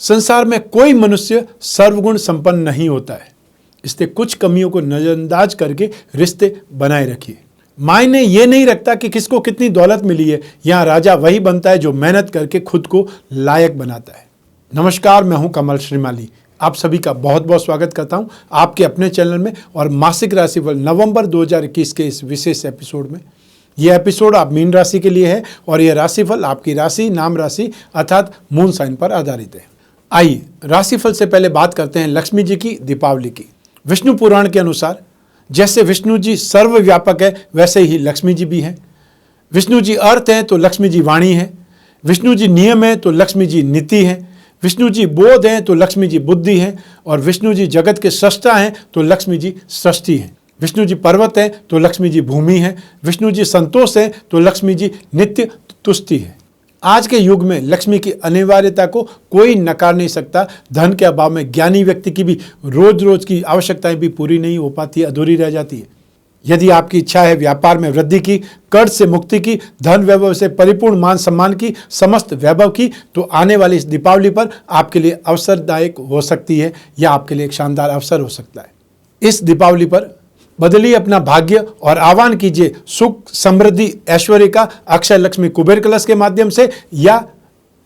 संसार में कोई मनुष्य सर्वगुण संपन्न नहीं होता है, इसलिए कुछ कमियों को नजरअंदाज करके रिश्ते बनाए रखिए। मायने ये नहीं रखता कि किसको कितनी दौलत मिली है, यहाँ राजा वही बनता है जो मेहनत करके खुद को लायक बनाता है। नमस्कार, मैं हूं कमल श्रीमाली। आप सभी का बहुत बहुत स्वागत करता हूं आपके अपने चैनल में और मासिक राशिफल नवंबर 2021 के इस विशेष एपिसोड में। यह एपिसोड आप मीन राशि के लिए है और यह राशिफल आपकी राशि, नाम राशि अर्थात मून साइन पर आधारित है। आइए राशिफल से पहले बात करते हैं लक्ष्मी जी की दीपावली की। विष्णु पुराण के अनुसार जैसे विष्णु जी सर्वव्यापक है, वैसे ही लक्ष्मी जी भी हैं। विष्णु जी अर्थ हैं तो लक्ष्मी जी वाणी है, विष्णु जी नियम है तो लक्ष्मी जी नीति है, विष्णु जी बोध हैं तो लक्ष्मी जी बुद्धि हैं, और विष्णु जी जगत के सृष्टा हैं तो लक्ष्मी जी सृष्टि हैं। विष्णु जी पर्वत हैं तो लक्ष्मी जी भूमि है, विष्णु जी संतोष हैं तो लक्ष्मी जी नित्य तुष्टि है। आज के युग में लक्ष्मी की अनिवार्यता को कोई नकार नहीं सकता। धन के अभाव में ज्ञानी व्यक्ति की भी रोज रोज की आवश्यकताएं भी पूरी नहीं हो पाती, अधूरी रह जाती है। यदि आपकी इच्छा है व्यापार में वृद्धि की, कर्ज से मुक्ति की, धन वैभव से परिपूर्ण मान सम्मान की, समस्त वैभव की, तो आने वाली इस दीपावली पर आपके लिए अवसरदायक हो सकती है या आपके लिए एक शानदार अवसर हो सकता है। इस दीपावली पर बदलिए अपना भाग्य और आह्वान कीजिए सुख, समृद्धि, ऐश्वर्य का अक्षय लक्ष्मी कुबेर कलश के माध्यम से या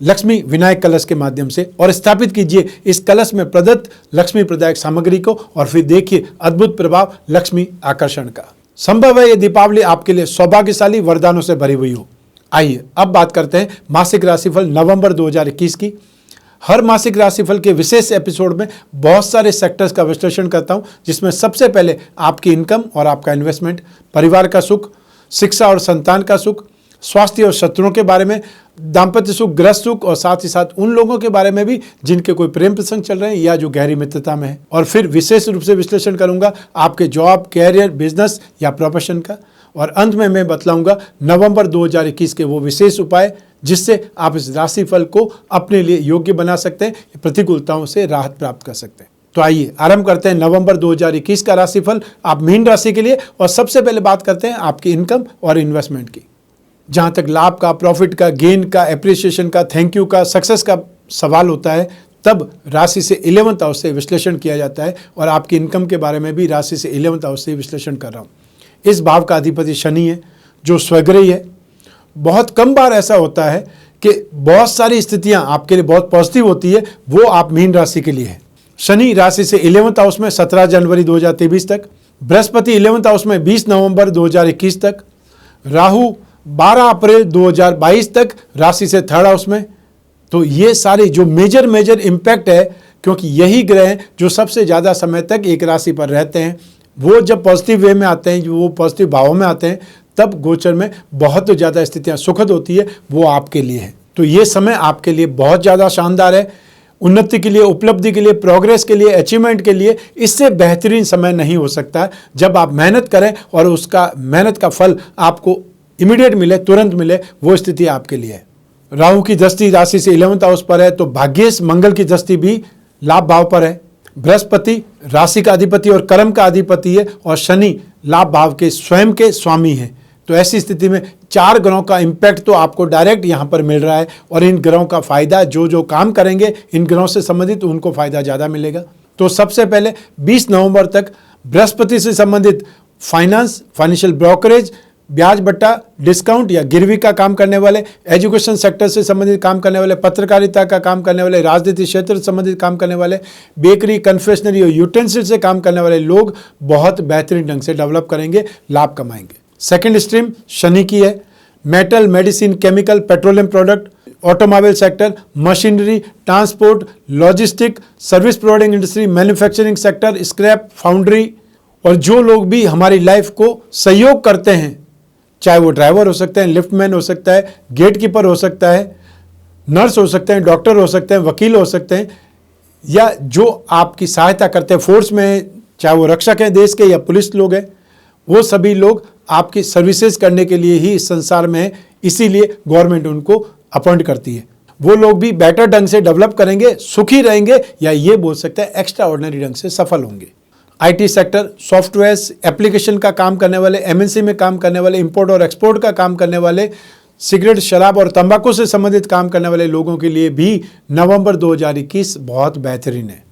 लक्ष्मी विनायक कलश के माध्यम से, और स्थापित कीजिए इस कलश में प्रदत्त लक्ष्मी प्रदायक सामग्री को और फिर देखिए अद्भुत प्रभाव लक्ष्मी आकर्षण का। संभव है ये दीपावली आपके लिए सौभाग्यशाली वरदानों से भरी हुई हो। आइए अब बात करते हैं मासिक राशिफल नवंबर 2021 की। हर मासिक राशिफल के विशेष एपिसोड में बहुत सारे सेक्टर्स का विश्लेषण करता हूं, जिसमें सबसे पहले आपकी इनकम और आपका इन्वेस्टमेंट, परिवार का सुख, शिक्षा और संतान का सुख, स्वास्थ्य और शत्रुओं के बारे में, दाम्पत्य सुख, गृहस्थ सुख, और साथ ही साथ उन लोगों के बारे में भी जिनके कोई प्रेम प्रसंग चल रहे हैं या जो गहरी मित्रता में है। और फिर विशेष रूप से विश्लेषण करूंगा आपके जॉब, कैरियर, बिजनेस या प्रोफेशन का। और अंत में मैं बतलाऊंगा नवंबर 2021 के वो विशेष उपाय जिससे आप इस राशिफल को अपने लिए योग्य बना सकते हैं, प्रतिकूलताओं से राहत प्राप्त कर सकते हैं। तो आइए आरंभ करते हैं नवंबर 2021 का राशिफल आप मीन राशि के लिए। और सबसे पहले बात करते हैं आपकी इनकम और इन्वेस्टमेंट की। जहां तक लाभ का, प्रॉफिट का, गेन का, एप्रिसिएशन का, थैंक यू का, सक्सेस का सवाल होता है, तब राशि से 11th हाउस से विश्लेषण किया जाता है। और आपकी इनकम के बारे में भी राशि से 11th हाउस से विश्लेषण कर रहा हूँ। इस भाव का अधिपति शनि है जो स्वग्रही है। बहुत कम बार ऐसा होता है कि बहुत सारी स्थितियां आपके लिए बहुत पॉजिटिव होती है, वो आप मीन राशि के लिए है। शनि राशि से 11th हाउस में 17 जनवरी 2023 तक, बृहस्पति 11th हाउस में 20 नवंबर 2021 तक, राहु 12 अप्रैल 2022 तक राशि से 3rd हाउस में। तो ये सारे जो मेजर इम्पैक्ट है, क्योंकि यही ग्रह हैं जो सबसे ज़्यादा समय तक एक राशि पर रहते हैं। वो जब पॉजिटिव वे में आते हैं, वो पॉजिटिव भावों में आते हैं, तब गोचर में बहुत ज़्यादा स्थितियां सुखद होती है, वो आपके लिए है। तो ये समय आपके लिए बहुत ज़्यादा शानदार है। उन्नति के लिए, उपलब्धि के लिए, प्रोग्रेस के लिए, अचीवमेंट के लिए इससे बेहतरीन समय नहीं हो सकता जब आप मेहनत करें और उसका मेहनत का फल आपको इमीडिएट मिले, तुरंत मिले, वो स्थिति आपके लिए है। राहु की दृष्टि राशि से 11th हाउस पर है, तो भाग्येश मंगल की दृष्टि भी लाभ भाव पर है। बृहस्पति राशि का अधिपति और कर्म का अधिपति है, और शनि लाभ भाव के स्वयं के स्वामी हैं। तो ऐसी स्थिति में 4 ग्रहों का इम्पैक्ट तो आपको डायरेक्ट यहाँ पर मिल रहा है, और इन ग्रहों का फायदा जो काम करेंगे इन ग्रहों से संबंधित उनको फायदा ज़्यादा मिलेगा। तो सबसे पहले 20 नवंबर तक बृहस्पति से संबंधित फाइनेंस, फाइनेंशियल ब्रोकरेज, ब्याज बट्टा, डिस्काउंट या गिरवी का काम करने वाले, एजुकेशन सेक्टर से संबंधित काम करने वाले, पत्रकारिता का काम करने वाले, राजनीति क्षेत्र से संबंधित काम करने वाले, बेकरी, कन्फेक्शनरी और यूटेंसिल से काम करने वाले लोग बहुत बेहतरीन ढंग से डेवलप करेंगे, लाभ कमाएंगे। सेकंड स्ट्रीम शनि की है। Metal, medicine, chemical, petroleum product, automobile sector, machinery, transport, logistic, service providing industry, manufacturing sector, scrap, foundry, और जो लोग भी हमारी लाइफ को सहयोग करते हैं, चाहे वो ड्राइवर हो सकते हैं, लिफ्टमैन हो सकता है, गेट कीपर हो सकता है, नर्स हो सकते हैं, डॉक्टर हो सकते हैं, वकील हो सकते हैं, या जो आपकी सहायता करते हैं फोर्स में, चाहे वो रक्षक हैं देश के या पुलिस लोग हैं, वो सभी लोग आपकी सर्विसेज करने के लिए ही इस संसार में है। इसीलिए गवर्नमेंट उनको अपॉइंट करती है। वो लोग भी बेटर ढंग से डेवलप करेंगे, सुखी रहेंगे, या ये बोल सकते हैं एक्स्ट्रा ऑर्डिनरी ढंग से सफल होंगे। आईटी सेक्टर, सॉफ्टवेयर एप्लीकेशन का काम करने वाले, एमएनसी में काम करने वाले, इंपोर्ट और एक्सपोर्ट का काम करने वाले, सिगरेट, शराब और तंबाकू से संबंधित काम करने वाले लोगों के लिए भी नवंबर 2021 बहुत बेहतरीन है।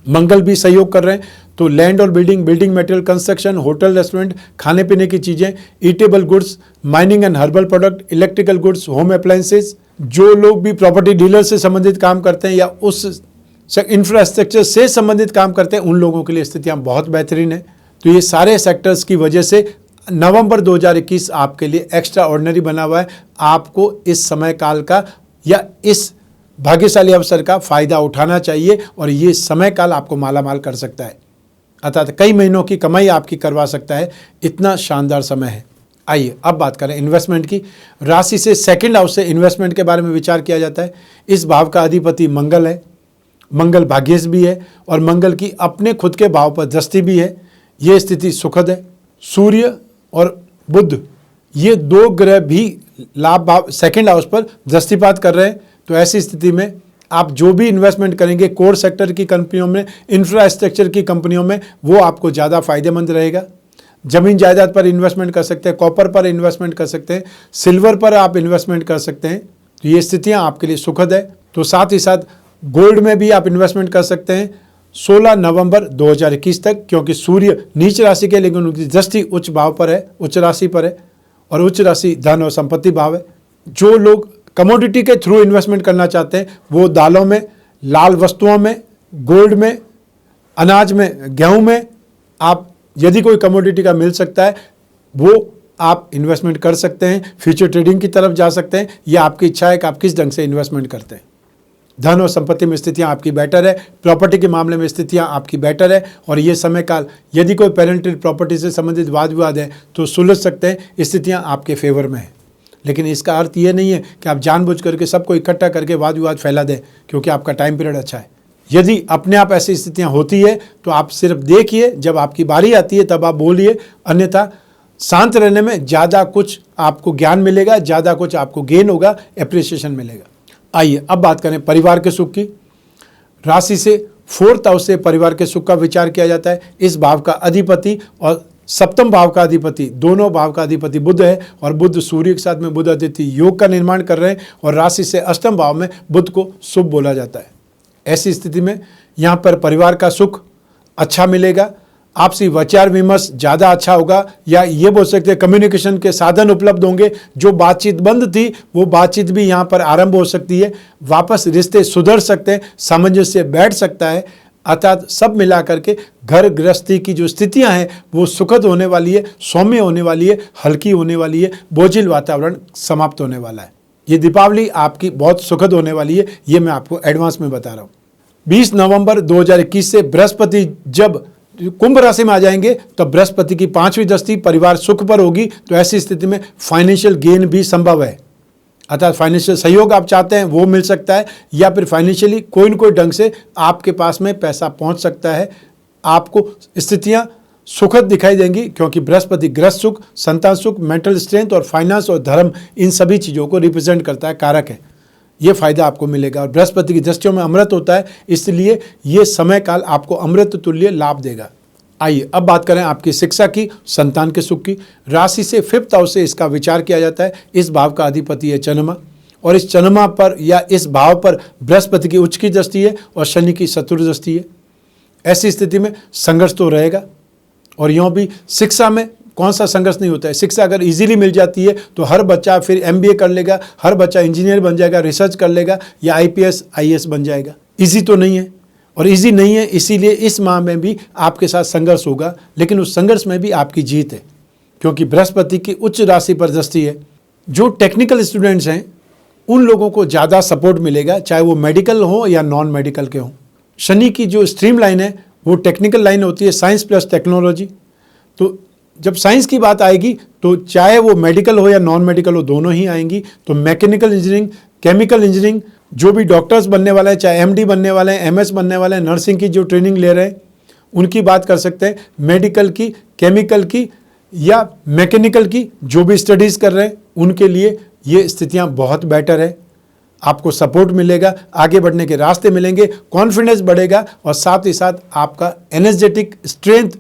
मंगल भी सहयोग कर रहे हैं, तो लैंड और building material, construction, hotel, restaurant, खाने पीने की चीज़ें, eatable goods, mining and herbal product, electrical goods, home appliances, जो लोग भी प्रॉपर्टी डीलर से संबंधित काम करते हैं या उस इंफ्रास्ट्रक्चर से संबंधित काम करते हैं, उन लोगों के लिए स्थितियाँ बहुत बेहतरीन है। तो ये सारे सेक्टर्स की वजह से नवंबर 2021 आपके लिए एक्स्ट्रा ऑर्डिनरी बना हुआ है। आपको इस समय काल का या इस भाग्यशाली अवसर का फायदा उठाना चाहिए और ये समय काल आपको मालामाल कर सकता है, अर्थात कई महीनों की कमाई आपकी करवा सकता है। इतना शानदार समय है। आइए अब बात करें इन्वेस्टमेंट की। राशि से सेकंड हाउस से इन्वेस्टमेंट के बारे में विचार किया जाता है। इस भाव का अधिपति मंगल है, मंगल भाग्यश भी है और मंगल की अपने खुद के भाव पर दृष्टि भी है। ये स्थिति सुखद है। सूर्य और बुध ये दो ग्रह भी लाभ भाव सेकंड हाउस पर दृष्टिपात कर रहे हैं। तो ऐसी स्थिति में आप जो भी इन्वेस्टमेंट करेंगे कोर सेक्टर की कंपनियों में, इंफ्रास्ट्रक्चर की कंपनियों में, वो आपको ज़्यादा फायदेमंद रहेगा। जमीन जायदाद पर इन्वेस्टमेंट कर सकते हैं, कॉपर पर इन्वेस्टमेंट कर सकते हैं, सिल्वर पर आप इन्वेस्टमेंट कर सकते हैं। तो ये स्थितियाँ आपके लिए सुखद है। तो साथ ही साथ गोल्ड में भी आप इन्वेस्टमेंट कर सकते हैं 16 नवंबर 2021 तक, क्योंकि सूर्य नीच राशि के लेकिन उनकी दृष्टि उच्च भाव पर है, उच्च राशि पर है और उच्च राशि धन और संपत्ति भाव है। जो लोग कमोडिटी के थ्रू इन्वेस्टमेंट करना चाहते हैं वो दालों में, लाल वस्तुओं में, गोल्ड में, अनाज में, गेहूं में, आप यदि कोई कमोडिटी का मिल सकता है वो आप इन्वेस्टमेंट कर सकते हैं। फ्यूचर ट्रेडिंग की तरफ जा सकते हैं। यह आपकी इच्छा है कि आप किस ढंग से इन्वेस्टमेंट करते हैं। धन और संपत्ति में स्थितियां आपकी बेटर है, प्रॉपर्टी के मामले में स्थितियां आपकी बेटर है और ये समय काल यदि कोई पेरेंटल प्रॉपर्टी से संबंधित वाद विवाद है तो सुलझ सकते हैं। स्थितियां आपके फेवर में है, लेकिन इसका अर्थ ये नहीं है कि आप जानबूझ करके सबको इकट्ठा करके वाद विवाद फैला दें क्योंकि आपका टाइम पीरियड अच्छा है। यदि अपने आप ऐसी स्थितियां होती है तो आप सिर्फ देखिए, जब आपकी बारी आती है तब आप बोलिए, अन्यथा शांत रहने में ज़्यादा कुछ आपको ज्ञान मिलेगा, ज़्यादा कुछ आपको गेन होगा, एप्रिसिएशन मिलेगा। आइए अब बात करें परिवार के सुख की। राशि से फोर्थ हाउस से परिवार के सुख का विचार किया जाता है। इस भाव का अधिपति और सप्तम भाव का अधिपति, दोनों भाव का अधिपति बुध है और बुध सूर्य के साथ में बुध अदिति योग का निर्माण कर रहे हैं और राशि से अष्टम भाव में बुध को शुभ बोला जाता है। ऐसी स्थिति में यहाँ पर परिवार का सुख अच्छा मिलेगा, आपसी विचार विमर्श ज़्यादा अच्छा होगा, या ये बोल सकते हैं कम्युनिकेशन के साधन उपलब्ध होंगे। जो बातचीत बंद थी वो बातचीत भी यहाँ पर आरंभ हो सकती है, वापस रिश्ते सुधर सकते हैं, सामंजस्य बैठ सकता है। अर्थात सब मिला करके घर गृहस्थी की जो स्थितियां हैं वो सुखद होने वाली है, सौम्य होने वाली है, हल्की होने वाली है, बोझिल वातावरण समाप्त होने वाला है। ये दीपावली आपकी बहुत सुखद होने वाली है, ये मैं आपको एडवांस में बता रहा हूँ। 20 नवंबर 2021 से बृहस्पति जब कुंभ राशि में आ जाएंगे तो बृहस्पति की 5वीं दृष्टि परिवार सुख पर होगी। तो ऐसी स्थिति में फाइनेंशियल गेन भी संभव है, अर्थात फाइनेंशियल सहयोग आप चाहते हैं वो मिल सकता है, या फिर फाइनेंशियली कोई न कोई ढंग से आपके पास में पैसा पहुंच सकता है। आपको स्थितियां सुखद दिखाई देंगी क्योंकि बृहस्पति गृहस्थ सुख, संतान सुख, मेंटल स्ट्रेंथ और फाइनेंस और धर्म, इन सभी चीज़ों को रिप्रेजेंट करता है, कारक है। ये फायदा आपको मिलेगा और बृहस्पति की दृष्टियों में अमृत होता है, इसलिए ये समय काल आपको अमृत तुल्य लाभ देगा। आइए अब बात करें आपकी शिक्षा की, संतान के सुख की। राशि से फिफ्थ हाउस से इसका विचार किया जाता है। इस भाव का अधिपति है चंद्रमा और इस चंद्रमा पर या इस भाव पर बृहस्पति की उच्च की दृष्टि है और शनि की शत्रु दृष्टि है। ऐसी स्थिति में संघर्ष तो रहेगा और यूँ भी शिक्षा में कौन सा संघर्ष नहीं होता है। शिक्षा अगर इजीली मिल जाती है तो हर बच्चा फिर MBA कर लेगा, हर बच्चा इंजीनियर बन जाएगा, रिसर्च कर लेगा या IPS IAS बन जाएगा। इजी तो नहीं है और इजी नहीं है, इसीलिए इस माह में भी आपके साथ संघर्ष होगा, लेकिन उस संघर्ष में भी आपकी जीत है क्योंकि बृहस्पति की उच्च राशि पर दृष्टि है। जो टेक्निकल स्टूडेंट्स हैं उन लोगों को ज़्यादा सपोर्ट मिलेगा, चाहे वो मेडिकल हो या नॉन मेडिकल के हों। शनि की जो स्ट्रीम लाइन है वो टेक्निकल लाइन होती है, साइंस प्लस टेक्नोलॉजी। तो जब साइंस की बात आएगी तो चाहे वो मेडिकल हो या नॉन मेडिकल हो, दोनों ही आएंगी। तो मैकेनिकल इंजीनियरिंग, केमिकल इंजीनियरिंग, जो भी डॉक्टर्स बनने वाले हैं, चाहे MD बनने वाले हैं, MS बनने वाले हैं, नर्सिंग की जो ट्रेनिंग ले रहे हैं उनकी बात कर सकते हैं। मेडिकल की, केमिकल की या मैकेनिकल की जो भी स्टडीज़ कर रहे हैं उनके लिए ये स्थितियाँ बहुत बेटर है। आपको सपोर्ट मिलेगा, आगे बढ़ने के रास्ते मिलेंगे, कॉन्फिडेंस बढ़ेगा और साथ ही साथ आपका एनर्जेटिक स्ट्रेंथ,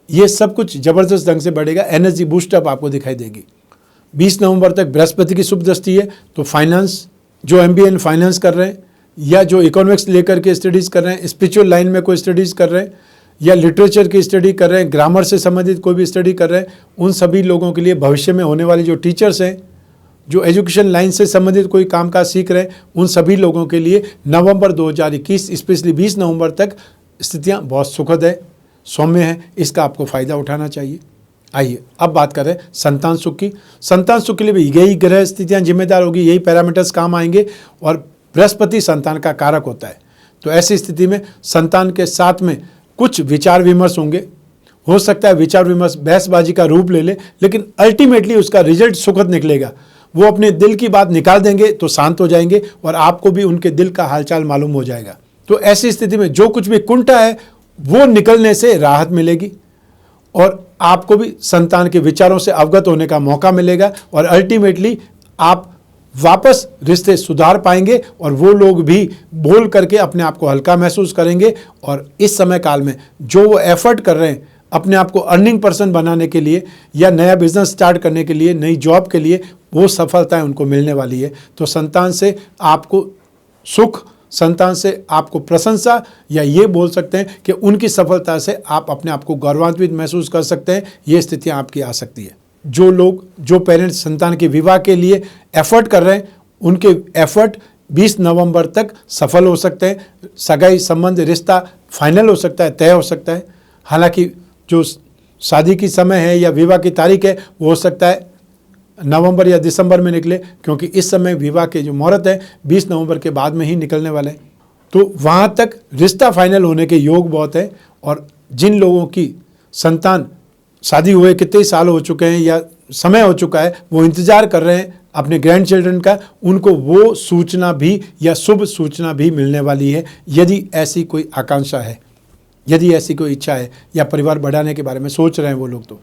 ये सब कुछ ज़बरदस्त ढंग से बढ़ेगा। एनर्जी बूस्टअप आपको दिखाई देगी। 20 नवंबर तक बृहस्पति की शुभ दृष्टि है, तो फाइनेंस, जो MBA इन फाइनेंस कर रहे हैं या जो इकोनॉमिक्स लेकर के स्टडीज़ कर रहे हैं, स्पिरिचुअल लाइन में कोई स्टडीज़ कर रहे हैं या लिटरेचर की स्टडी कर रहे हैं, ग्रामर से संबंधित कोई भी स्टडी कर रहे हैं, उन सभी लोगों के लिए भविष्य में होने वाले जो टीचर्स हैं, जो एजुकेशन लाइन से संबंधित कोई कामकाज सीख रहे हैं, उन सभी लोगों के लिए नवंबर 2021 स्पेशली 20 नवंबर तक स्थितियां बहुत सुखद है, सौम्य है। इसका आपको फ़ायदा उठाना चाहिए। आइए अब बात करें संतान सुख की। संतान सुख के लिए भी यही ग्रह स्थितियां जिम्मेदार होगी, यही पैरामीटर्स काम आएंगे और बृहस्पति संतान का कारक होता है। तो ऐसी स्थिति में संतान के साथ में कुछ विचार विमर्श होंगे। हो सकता है विचार विमर्श बहसबाजी का रूप ले ले, लेकिन अल्टीमेटली उसका रिजल्ट सुखद निकलेगा। वो अपने दिल की बात निकाल देंगे तो शांत हो जाएंगे और आपको भी उनके दिल का हालचाल मालूम हो जाएगा। तो ऐसी स्थिति में जो कुछ भी कुंठा है वो निकलने से राहत मिलेगी और आपको भी संतान के विचारों से अवगत होने का मौका मिलेगा और अल्टीमेटली आप वापस रिश्ते सुधार पाएंगे और वो लोग भी बोल करके अपने आप को हल्का महसूस करेंगे। और इस समय काल में जो वो एफर्ट कर रहे हैं अपने आप को अर्निंग पर्सन बनाने के लिए या नया बिजनेस स्टार्ट करने के लिए, नई जॉब के लिए, वो सफलताएं उनको मिलने वाली है। तो संतान से आपको सुख, संतान से आपको प्रशंसा, या ये बोल सकते हैं कि उनकी सफलता से आप अपने आप को गौरवान्वित महसूस कर सकते हैं। ये स्थितियां आपकी आ सकती है। जो पेरेंट्स संतान के विवाह के लिए एफर्ट कर रहे हैं, उनके एफर्ट 20 नवंबर तक सफल हो सकते हैं। सगाई संबंध रिश्ता फाइनल हो सकता है, तय हो सकता है। हालांकि जो शादी की समय है या विवाह की तारीख है वो हो सकता है नवंबर या दिसंबर में निकले, क्योंकि इस समय विवाह के जो मुहूर्त है 20 नवंबर के बाद में ही निकलने वाले हैं। तो वहाँ तक रिश्ता फाइनल होने के योग बहुत है। और जिन लोगों की संतान शादी हुए कितने साल हो चुके हैं या समय हो चुका है, वो इंतज़ार कर रहे हैं अपने ग्रैंड चिल्ड्रन का, उनको वो सूचना भी या शुभ सूचना भी मिलने वाली है, यदि ऐसी कोई आकांक्षा है, यदि ऐसी कोई इच्छा है या परिवार बढ़ाने के बारे में सोच रहे हैं वो लोग। तो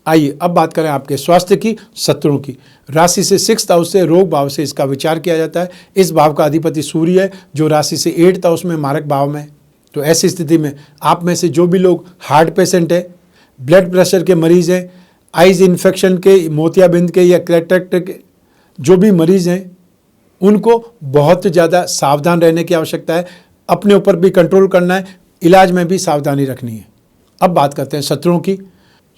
आइए अब बात करें आपके स्वास्थ्य की, शत्रुओं की। राशि से 6th हाउस से, रोग भाव से इसका विचार किया जाता है। इस भाव का अधिपति सूर्य है जो राशि से 8th हाउस में मारक भाव में है। तो ऐसी स्थिति में आप में से जो भी लोग हार्ट पेशेंट है, ब्लड प्रेशर के मरीज़ हैं, आइज इन्फेक्शन के, मोतियाबिंद के या कैटरेक्ट के जो भी मरीज़ हैं, उनको बहुत ज़्यादा सावधान रहने की आवश्यकता है। अपने ऊपर भी कंट्रोल करना है, इलाज में भी सावधानी रखनी है। अब बात करते हैं शत्रुओं की।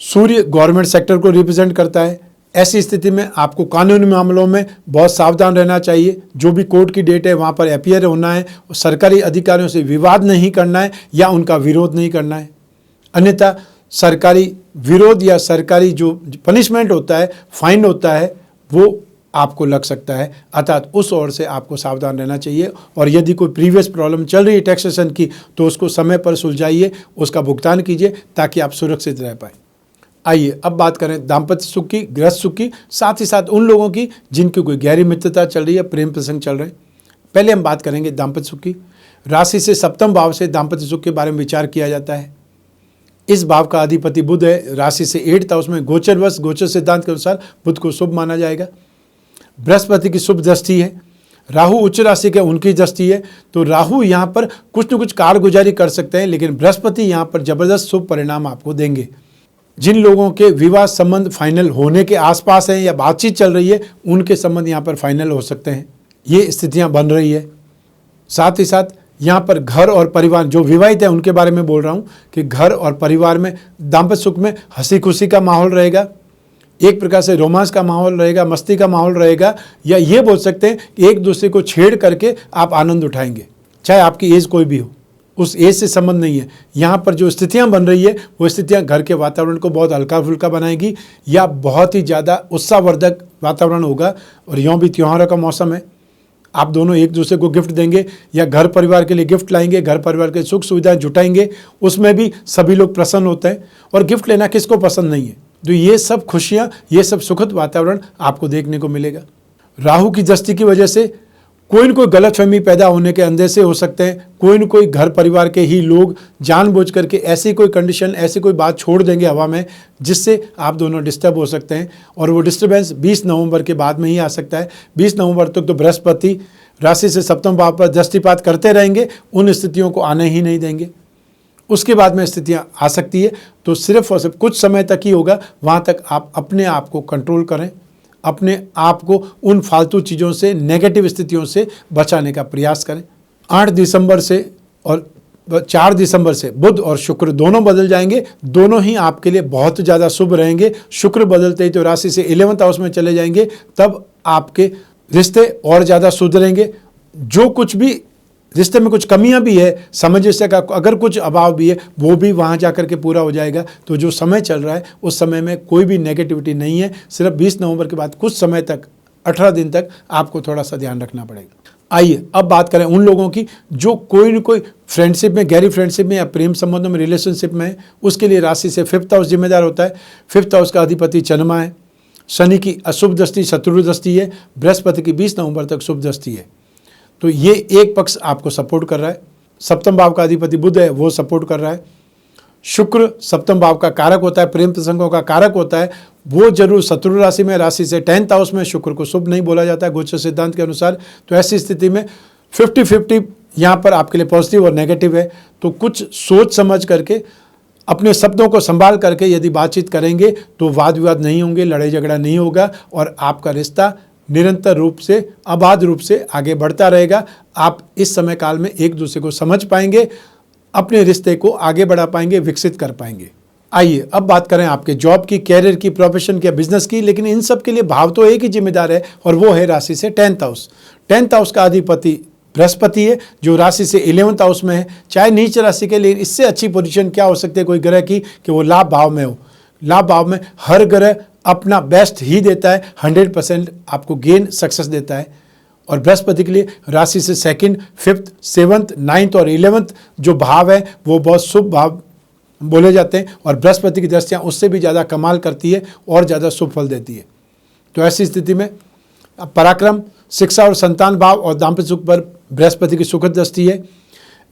सूर्य गवर्नमेंट सेक्टर को रिप्रेजेंट करता है। ऐसी स्थिति में आपको कानूनी मामलों में बहुत सावधान रहना चाहिए। जो भी कोर्ट की डेट है वहाँ पर अपीयर होना है, सरकारी अधिकारियों से विवाद नहीं करना है या उनका विरोध नहीं करना है। अन्यथा सरकारी विरोध या सरकारी जो पनिशमेंट होता है, फाइन होता है, वो आपको लग सकता है। अर्थात उस ओर से आपको सावधान रहना चाहिए। और यदि कोई प्रीवियस प्रॉब्लम चल रही है टैक्सेशन की, तो उसको समय पर सुलझाइए, उसका भुगतान कीजिए ताकि आप सुरक्षित रह पाएँ। आइए अब बात करें दाम्पत्य सुख की, गृहस्थ सुख की, साथ ही साथ उन लोगों की जिनकी कोई गहरी मित्रता चल रही है, प्रेम प्रसंग चल रहे हैं। पहले हम बात करेंगे दाम्पत्य सुख की। राशि से 7वें भाव से दाम्पत्य सुख के बारे में विचार किया जाता है। इस भाव का अधिपति बुध है। राशि से 8th हाउस में गोचरवश, गोचर सिद्धांत के अनुसार बुध को शुभ माना जाएगा। बृहस्पति की शुभ दृष्टि है। राहु उच्च राशि के, उनकी दृष्टि है। तो राहु यहाँ पर कुछ न कुछ कारगुजारी कर सकते हैं, लेकिन बृहस्पति यहाँ पर जबरदस्त शुभ परिणाम आपको देंगे। जिन लोगों के विवाह संबंध फाइनल होने के आसपास हैं या बातचीत चल रही है, उनके संबंध यहाँ पर फाइनल हो सकते हैं। ये स्थितियाँ बन रही है। साथ ही साथ यहाँ पर घर और परिवार, जो विवाहित है उनके बारे में बोल रहा हूँ कि घर और परिवार में दाम्पत्य सुख में हंसी खुशी का माहौल रहेगा, एक प्रकार से रोमांस का माहौल रहेगा, मस्ती का माहौल रहेगा, या ये बोल सकते हैं कि एक दूसरे को छेड़ करके आप आनंद उठाएंगे, चाहे आपकी एज कोई भी हो। उस एज से संबंध नहीं है। यहाँ पर जो स्थितियाँ बन रही है वो स्थितियाँ घर के वातावरण को बहुत हल्का फुल्का बनाएगी या बहुत ही ज़्यादा उत्साहवर्धक वातावरण होगा। और यूँ भी त्योहारों का मौसम है, आप दोनों एक दूसरे को गिफ्ट देंगे या घर परिवार के लिए गिफ्ट लाएंगे, घर परिवार के सुख सुविधाएं जुटाएंगे, उसमें भी सभी लोग प्रसन्न होते हैं। और गिफ्ट लेना किसको पसंद नहीं है। तो ये सब खुशियाँ, ये सब सुखद वातावरण आपको देखने को मिलेगा। राहु की दृष्टि की वजह से कोई न कोई गलतफहमी पैदा होने के अंदेशे हो सकते हैं। कोई न कोई घर परिवार के ही लोग जानबूझ करके ऐसी कोई कंडीशन, ऐसी कोई बात छोड़ देंगे हवा में, जिससे आप दोनों डिस्टर्ब हो सकते हैं। और वो डिस्टर्बेंस 20 नवंबर के बाद में ही आ सकता है। 20 नवंबर तक तो बृहस्पति राशि से 7वें भाव पर दृष्टिपात करते रहेंगे, उन स्थितियों को आने ही नहीं देंगे। उसके बाद में स्थितियाँ आ सकती है, तो सिर्फ और सिर्फ कुछ समय तक ही होगा। वहाँ तक आप अपने आप को कंट्रोल करें, अपने आप को उन फालतू चीज़ों से, नेगेटिव स्थितियों से बचाने का प्रयास करें। 8 दिसंबर से और 4 दिसंबर से बुध और शुक्र दोनों बदल जाएंगे, दोनों ही आपके लिए बहुत ज़्यादा शुभ रहेंगे। शुक्र बदलते ही तो राशि से 11th हाउस में चले जाएंगे, तब आपके रिश्ते और ज़्यादा सुधरेंगे। जो कुछ भी रिश्ते में कुछ कमियां भी है, सामंजस्य का अगर कुछ अभाव भी है, वो भी वहाँ जाकर के पूरा हो जाएगा। तो जो समय चल रहा है उस समय में कोई भी नेगेटिविटी नहीं है। सिर्फ 20 नवंबर के बाद कुछ समय तक, 18 दिन तक आपको थोड़ा सा ध्यान रखना पड़ेगा। आइए अब बात करें उन लोगों की जो कोई न कोई फ्रेंडशिप में, गहरी फ्रेंडशिप में या प्रेम संबंधों में, रिलेशनशिप में है। उसके लिए राशि से 5th हाउस जिम्मेदार होता है। 5th हाउस का अधिपति चंद्रमा है। शनि की अशुभ दृष्टि, शत्रु दृष्टि है। बृहस्पति की 20 नवंबर तक शुभ दृष्टि है। तो ये एक पक्ष आपको सपोर्ट कर रहा है। सप्तम भाव का अधिपति बुध है, वो सपोर्ट कर रहा है। शुक्र सप्तम भाव का कारक होता है, प्रेम प्रसंगों का कारक होता है। वो जरूर शत्रु राशि में, राशि से 10th हाउस में शुक्र को शुभ नहीं बोला जाता है गोचर सिद्धांत के अनुसार। तो ऐसी स्थिति में 50-50 यहाँ पर आपके लिए पॉजिटिव और नेगेटिव है। तो कुछ सोच समझ करके, अपने शब्दों को संभाल करके यदि बातचीत करेंगे तो वाद विवाद नहीं होंगे, लड़ाई झगड़ा नहीं होगा और आपका रिश्ता निरंतर रूप से, अबाध रूप से आगे बढ़ता रहेगा। आप इस समय काल में एक दूसरे को समझ पाएंगे, अपने रिश्ते को आगे बढ़ा पाएंगे, विकसित कर पाएंगे। आइए अब बात करें आपके जॉब की, कैरियर की, प्रोफेशन की, बिजनेस की। लेकिन इन सब के लिए भाव तो एक ही जिम्मेदार है और वो है राशि से 10th हाउस। 10th हाउस का अधिपति बृहस्पति है, जो राशि से 11th हाउस में है। चाहे नीच राशि के लिए इससे अच्छी पोजीशन क्या हो सकती है कोई ग्रह की कि वो लाभ भाव में हो। लाभ भाव में हर ग्रह अपना बेस्ट ही देता है, 100% आपको गेन, सक्सेस देता है। और बृहस्पति के लिए राशि से 2nd, 5th, 7th, 9th और 11th जो भाव है वो बहुत शुभ भाव बोले जाते हैं और बृहस्पति की दृष्टियाँ उससे भी ज़्यादा कमाल करती है और ज़्यादा शुभ फल देती है। तो ऐसी स्थिति में पराक्रम, शिक्षा और संतान भाव और दाम्पत्य सुख पर बृहस्पति की सुखद दृष्टि है।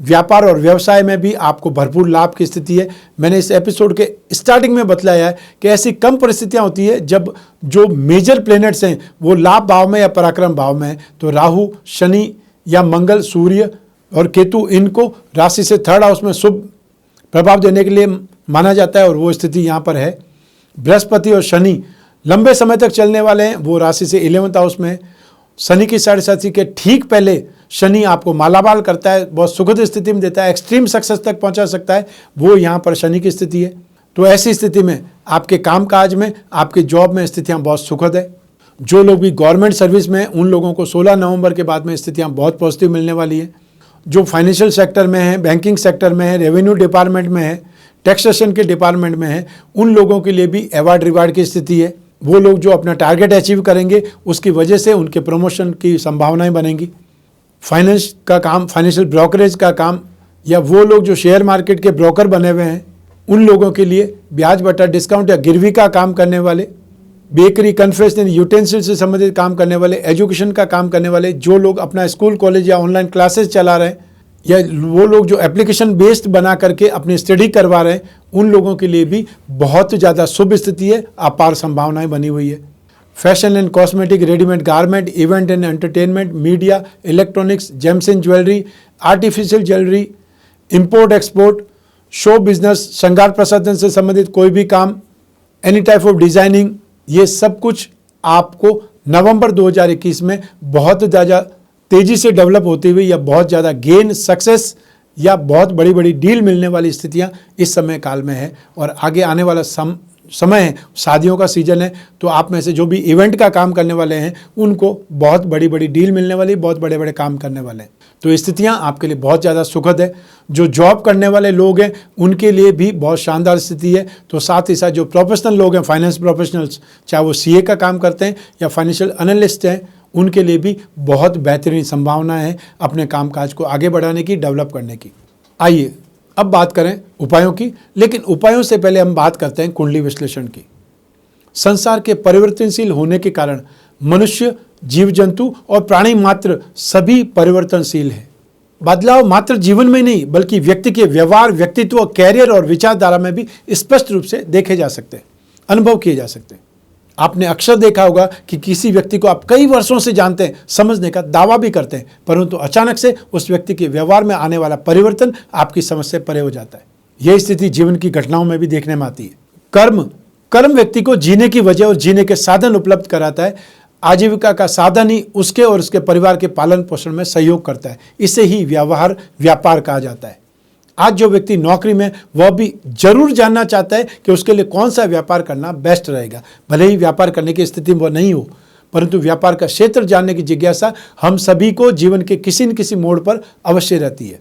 व्यापार और व्यवसाय में भी आपको भरपूर लाभ की स्थिति है। मैंने इस एपिसोड के स्टार्टिंग में बतलाया है कि ऐसी कम परिस्थितियां होती है जब जो मेजर प्लैनेट्स हैं वो लाभ भाव में या पराक्रम भाव में है। तो राहु, शनि या मंगल, सूर्य और केतु, इनको राशि से 3rd हाउस में शुभ प्रभाव देने के लिए माना जाता है और वो स्थिति यहाँ पर है। बृहस्पति और शनि लंबे समय तक चलने वाले हैं, वो राशि से 11th हाउस में है। शनि की 6.5 के ठीक पहले शनि आपको मालामाल करता है, बहुत सुखद स्थिति में देता है, एक्सट्रीम सक्सेस तक पहुंचा सकता है। वो यहाँ पर शनि की स्थिति है। तो ऐसी स्थिति में आपके कामकाज में, आपके जॉब में स्थितियाँ बहुत सुखद है। जो लोग भी गवर्नमेंट सर्विस में हैं उन लोगों को 16 नवंबर के बाद में स्थितियाँ बहुत पॉजिटिव मिलने वाली है। जो फाइनेंशियल सेक्टर में है, बैंकिंग सेक्टर में है, रेवेन्यू डिपार्टमेंट में है, टैक्सेशन के डिपार्टमेंट में है, उन लोगों के लिए भी अवार्ड रिवार्ड की स्थिति है। वो लोग जो अपना टारगेट अचीव करेंगे उसकी वजह से उनके प्रमोशन की संभावनाएं बनेंगी। फाइनेंस का काम, फाइनेंशियल ब्रोकरेज का काम, या वो लोग जो शेयर मार्केट के ब्रोकर बने हुए हैं उन लोगों के लिए ब्याज बटा डिस्काउंट या गिरवी का काम करने वाले, बेकरी, कन्फेक्शनरी, यूटेंसिल से संबंधित काम करने वाले, एजुकेशन का काम करने वाले, जो लोग अपना स्कूल, कॉलेज या ऑनलाइन क्लासेस चला रहे हैं, या वो लोग जो एप्लीकेशन बेस्ड बना करके अपनी स्टडी करवा रहे हैं, उन लोगों के लिए भी बहुत ज़्यादा शुभ स्थिति है, अपार संभावनाएं बनी हुई है। Fashion and cosmetic, readymade garment, event and entertainment, media, electronics, James and jewellery, artificial jewellery, import export, show business, श्रृंगार प्रसाधन से संबंधित कोई भी काम, एनी टाइप ऑफ डिजाइनिंग, ये सब कुछ आपको नवंबर 2021 में बहुत ज़्यादा तेज़ी से डेवलप होती हुई या बहुत ज़्यादा गेन, सक्सेस या बहुत बड़ी बड़ी डील मिलने वाली स्थितियां इस समय काल में है। और आगे आने वाला समय है, शादियों का सीजन है, तो आप में से जो भी इवेंट का काम करने वाले हैं उनको बहुत बड़ी बड़ी डील मिलने वाली, बहुत बड़े बड़े काम करने वाले हैं। तो स्थितियां आपके लिए बहुत ज़्यादा सुखद है। जो जॉब करने वाले लोग हैं उनके लिए भी बहुत शानदार स्थिति है। तो साथ ही साथ जो प्रोफेशनल लोग हैं, फाइनेंस प्रोफेशनल्स, चाहे वो सीए का काम करते हैं या फाइनेंशियल एनालिस्ट हैं, उनके लिए भी बहुत बेहतरीन संभावना है अपने कामकाज को आगे बढ़ाने की, डेवलप करने की। आइए अब बात करें उपायों की, लेकिन उपायों से पहले हम बात करते हैं कुंडली विश्लेषण की। संसार के परिवर्तनशील होने के कारण मनुष्य, जीव जंतु और प्राणी मात्र सभी परिवर्तनशील है। बदलाव मात्र जीवन में नहीं बल्कि व्यक्ति के व्यवहार, व्यक्तित्व, कैरियर और विचारधारा में भी स्पष्ट रूप से देखे जा सकते हैं, अनुभव किए जा सकते हैं। आपने अक्सर देखा होगा कि किसी व्यक्ति को आप कई वर्षों से जानते हैं, समझने का दावा भी करते हैं, परंतु अचानक से उस व्यक्ति के व्यवहार में आने वाला परिवर्तन आपकी समझ से परे हो जाता है। यह स्थिति जीवन की घटनाओं में भी देखने में आती है। कर्म कर्म व्यक्ति को जीने की वजह और जीने के साधन उपलब्ध कराता है। आजीविका का साधन ही उसके और उसके परिवार के पालन पोषण में सहयोग करता है। इसे ही व्यापार कहा जाता है। आज जो व्यक्ति नौकरी में, वह भी जरूर जानना चाहता है कि उसके लिए कौन सा व्यापार करना बेस्ट रहेगा। भले ही व्यापार करने की स्थिति में वह नहीं हो, परंतु व्यापार का क्षेत्र जानने की जिज्ञासा हम सभी को जीवन के किसी न किसी मोड़ पर अवश्य रहती है।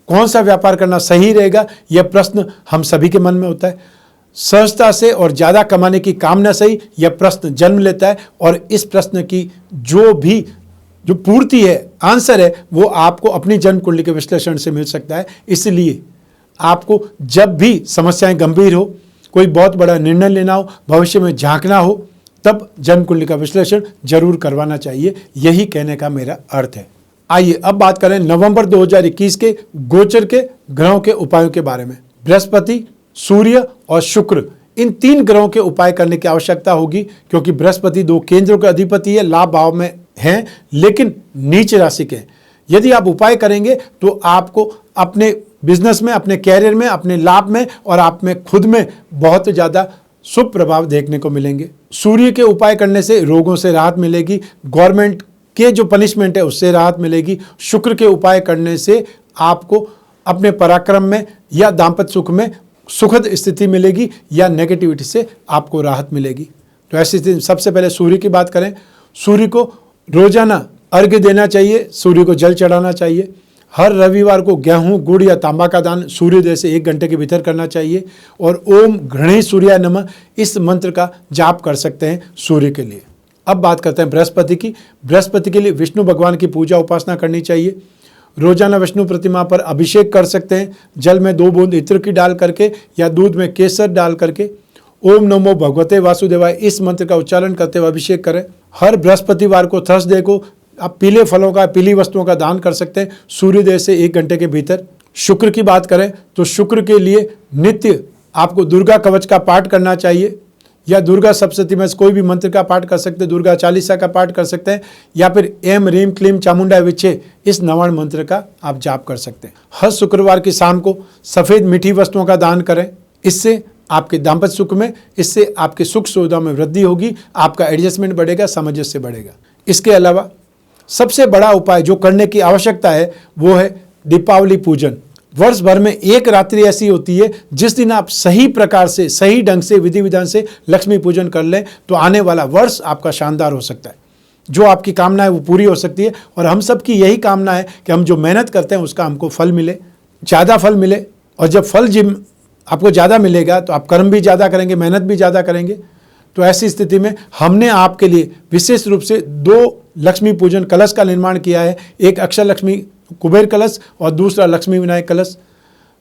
कौन सा व्यापार करना सही रहेगा, यह प्रश्न हम सभी के मन में होता है। सहजता से और ज़्यादा कमाने की कामना से ही यह प्रश्न जन्म लेता है, और इस प्रश्न की जो पूर्ति है, आंसर है, वो आपको अपनी जन्म कुंडली के विश्लेषण से मिल सकता है। इसलिए आपको जब भी समस्याएं गंभीर हो, कोई बहुत बड़ा निर्णय लेना हो, भविष्य में झांकना हो, तब जन्म कुंडली का विश्लेषण जरूर करवाना चाहिए। यही कहने का मेरा अर्थ है। आइए अब बात करें नवंबर 2021 के गोचर के ग्रहों के उपायों के बारे में। बृहस्पति, सूर्य और शुक्र, इन 3 ग्रहों के उपाय करने की आवश्यकता होगी, क्योंकि बृहस्पति 2 केंद्रों के अधिपति है, लाभ भाव में हैं, लेकिन नीच राशि के। यदि आप उपाय करेंगे तो आपको अपने बिजनेस में, अपने कैरियर में, अपने लाभ में और आप में खुद में बहुत ज़्यादा शुभ प्रभाव देखने को मिलेंगे। सूर्य के उपाय करने से रोगों से राहत मिलेगी, गवर्नमेंट के जो पनिशमेंट है उससे राहत मिलेगी। शुक्र के उपाय करने से आपको अपने पराक्रम में या दाम्पत्य सुख में सुखद स्थिति मिलेगी, या नेगेटिविटी से आपको राहत मिलेगी। तो ऐसी स्थिति सबसे पहले सूर्य की बात करें। सूर्य को रोजाना अर्घ्य देना चाहिए, सूर्य को जल चढ़ाना चाहिए। हर रविवार को गेहूं, गुड़ या तांबा का दान सूर्योदय से 1 घंटे के भीतर करना चाहिए। और ओम घृणी सूर्याय नमः, इस मंत्र का जाप कर सकते हैं सूर्य के लिए। अब बात करते हैं बृहस्पति की। बृहस्पति के लिए विष्णु भगवान की पूजा उपासना करनी चाहिए। रोजाना विष्णु प्रतिमा पर अभिषेक कर सकते हैं, जल में 2 बूंद इत्र की डाल करके या दूध में केसर डाल करके। ओम नमो भगवते वासुदेवाय, इस मंत्र का उच्चारण करते हुए अभिषेक करें। हर बृहस्पतिवार को, थर्सडे को आप पीले फलों का, पीली वस्तुओं का दान कर सकते हैं सूर्योदय से 1 घंटे के भीतर। शुक्र की बात करें तो शुक्र के लिए नित्य आपको दुर्गा कवच का पाठ करना चाहिए, या दुर्गा सप्तशती में कोई भी मंत्र का पाठ कर सकते हैं, दुर्गा चालीसा का पाठ कर सकते हैं, या फिर एम रीम क्लीम चामुंडा विच्छे, इस नवाण मंत्र का आप जाप कर सकते हैं। हर शुक्रवार की शाम को सफ़ेद मीठी वस्तुओं का दान करें। इससे आपके दाम्पत्य सुख में, इससे आपके सुख सुविधा में वृद्धि होगी, आपका एडजस्टमेंट बढ़ेगा, सामंजस्य बढ़ेगा। इसके अलावा सबसे बड़ा उपाय जो करने की आवश्यकता है वो है दीपावली पूजन। वर्ष भर में 1 रात्रि ऐसी होती है जिस दिन आप सही प्रकार से, सही ढंग से, विधि विधान से लक्ष्मी पूजन कर लें तो आने वाला वर्ष आपका शानदार हो सकता है। जो आपकी कामना है वो पूरी हो सकती है, और हम सब की यही कामना है कि हम जो मेहनत करते हैं उसका हमको फल मिले, ज़्यादा फल मिले। और जब फल आपको ज़्यादा मिलेगा तो आप कर्म भी ज़्यादा करेंगे, मेहनत भी ज़्यादा करेंगे। तो ऐसी स्थिति में हमने आपके लिए विशेष रूप से 2 लक्ष्मी पूजन कलश का निर्माण किया है। एक अक्षर लक्ष्मी कुबेर कलश और दूसरा लक्ष्मी विनायक कलश।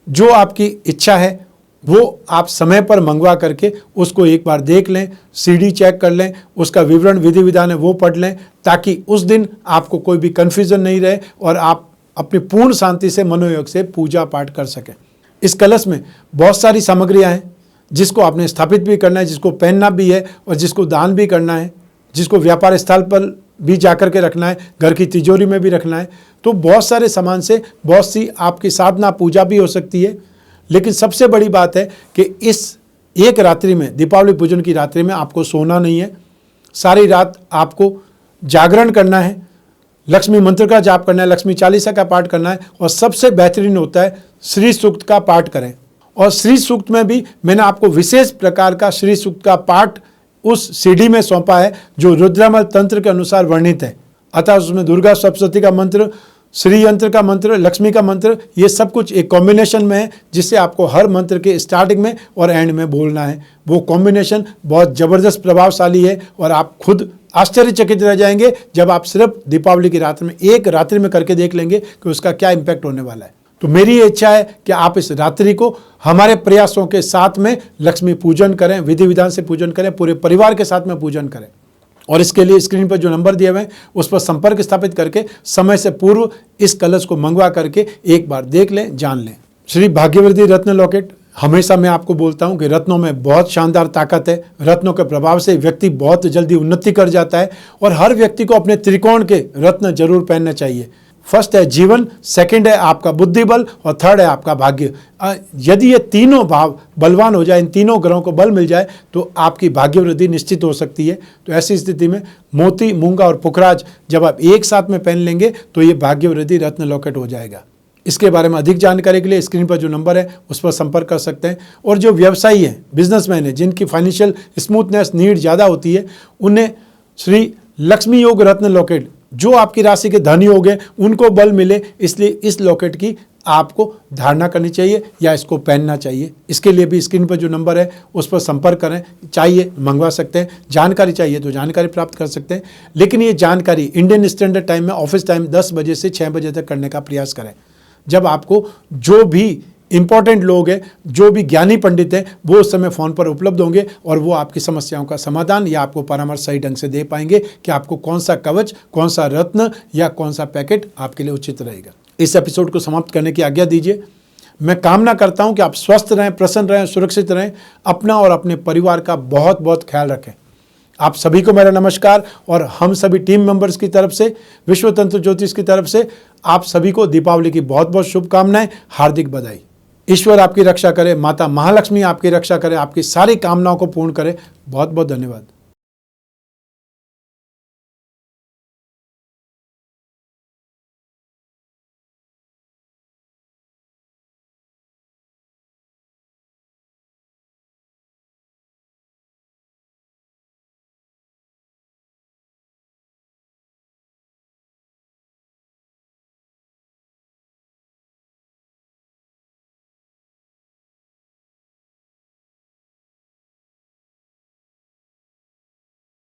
जो आपकी इच्छा है वो आप समय पर मंगवा करके उसको एक बार देख लें, सीडी चेक कर लें, उसका विवरण, विधि विधान है वो पढ़ लें, ताकि उस दिन आपको कोई भी कन्फ्यूज़न नहीं रहे और आप अपनी पूर्ण शांति से, मनोयोग से पूजा पाठ कर सकें। इस कलश में बहुत सारी सामग्रियां हैं, जिसको आपने स्थापित भी करना है, जिसको पहनना भी है और जिसको दान भी करना है, जिसको व्यापार स्थल पर भी जाकर के रखना है, घर की तिजोरी में भी रखना है। तो बहुत सारे सामान से बहुत सी आपकी साधना पूजा भी हो सकती है। लेकिन सबसे बड़ी बात है कि इस 1 रात्रि में, दीपावली पूजन की रात्रि में आपको सोना नहीं है। सारी रात आपको जागरण करना है, लक्ष्मी मंत्र का जाप करना है, लक्ष्मी चालीसा का पाठ करना है, और सबसे बेहतरीन होता है श्री सूक्त का पाठ करें। और श्री सूक्त में भी मैंने आपको विशेष प्रकार का श्री सूक्त का पाठ उस सीडी में सौंपा है जो रुद्रमल तंत्र के अनुसार वर्णित है। अतः उसमें दुर्गा सप्तशती का मंत्र, श्री यंत्र का मंत्र, लक्ष्मी का मंत्र, ये सब कुछ एक कॉम्बिनेशन में है, जिससे आपको हर मंत्र के स्टार्टिंग में और एंड में बोलना है। वो कॉम्बिनेशन बहुत ज़बरदस्त प्रभावशाली है और आप खुद आश्चर्यचकित रह जाएंगे जब आप सिर्फ दीपावली की रात में, 1 रात्रि में करके देख लेंगे कि उसका क्या इम्पैक्ट होने वाला है। तो मेरी ये इच्छा है कि आप इस रात्रि को हमारे प्रयासों के साथ में लक्ष्मी पूजन करें, विधि विधान से पूजन करें, पूरे परिवार के साथ में पूजन करें। और इसके लिए स्क्रीन पर जो नंबर दिए हुए हैं उस पर संपर्क स्थापित करके समय से पूर्व इस कलश को मंगवा करके एक बार देख लें, जान लें। श्री भाग्यवृद्धि रत्न लॉकेट, हमेशा मैं आपको बोलता हूं कि रत्नों में बहुत शानदार ताकत है। रत्नों के प्रभाव से व्यक्ति बहुत जल्दी उन्नति कर जाता है, और हर व्यक्ति को अपने त्रिकोण के रत्न जरूर पहनना चाहिए। फर्स्ट है जीवन, सेकंड है आपका बुद्धि बल और थर्ड है आपका भाग्य। यदि ये तीनों भाव बलवान हो जाए, इन तीनों ग्रहों को बल मिल जाए तो आपकी भाग्य वृद्धि निश्चित हो सकती है। तो ऐसी स्थिति में मोती, मूंगा और पुखराज जब आप एक साथ में पहन लेंगे तो ये भाग्य वृद्धि रत्न लॉकेट हो जाएगा। इसके बारे में अधिक जानकारी के लिए स्क्रीन पर जो नंबर है उस पर संपर्क कर सकते हैं। और जो व्यवसायी हैं, बिजनेसमैन हैं, जिनकी फाइनेंशियल स्मूथनेस नीड ज़्यादा होती है, उन्हें श्री लक्ष्मी योग रत्न लॉकेट, जो आपकी राशि के धनी योग हैं उनको बल मिले, इसलिए इस लॉकेट की आपको धारणा करनी चाहिए या इसको पहनना चाहिए। इसके लिए भी स्क्रीन पर जो नंबर है उस पर संपर्क करें। चाहिए मंगवा सकते हैं, जानकारी चाहिए तो जानकारी प्राप्त कर सकते हैं। लेकिन ये जानकारी इंडियन स्टैंडर्ड टाइम में ऑफिस टाइम 10 बजे से 6 बजे तक करने का प्रयास करें, जब आपको जो भी इंपॉर्टेंट लोग हैं, जो भी ज्ञानी पंडित हैं, वो उस समय फ़ोन पर उपलब्ध होंगे और वो आपकी समस्याओं का समाधान या आपको परामर्श सही ढंग से दे पाएंगे कि आपको कौन सा कवच, कौन सा रत्न या कौन सा पैकेट आपके लिए उचित रहेगा। इस एपिसोड को समाप्त करने की आज्ञा दीजिए। मैं कामना करता हूं कि आप स्वस्थ रहें, प्रसन्न रहें, सुरक्षित रहें, अपना और अपने परिवार का बहुत बहुत ख्याल रखें। आप सभी को मेरा नमस्कार और हम सभी टीम मेंबर्स की तरफ से, विश्व तंत्र ज्योतिष की तरफ से आप सभी को दीपावली की बहुत बहुत शुभकामनाएं, हार्दिक बधाई। ईश्वर आपकी रक्षा करे, माता महालक्ष्मी आपकी रक्षा करे, आपकी सारी कामनाओं को पूर्ण करे। बहुत बहुत धन्यवाद।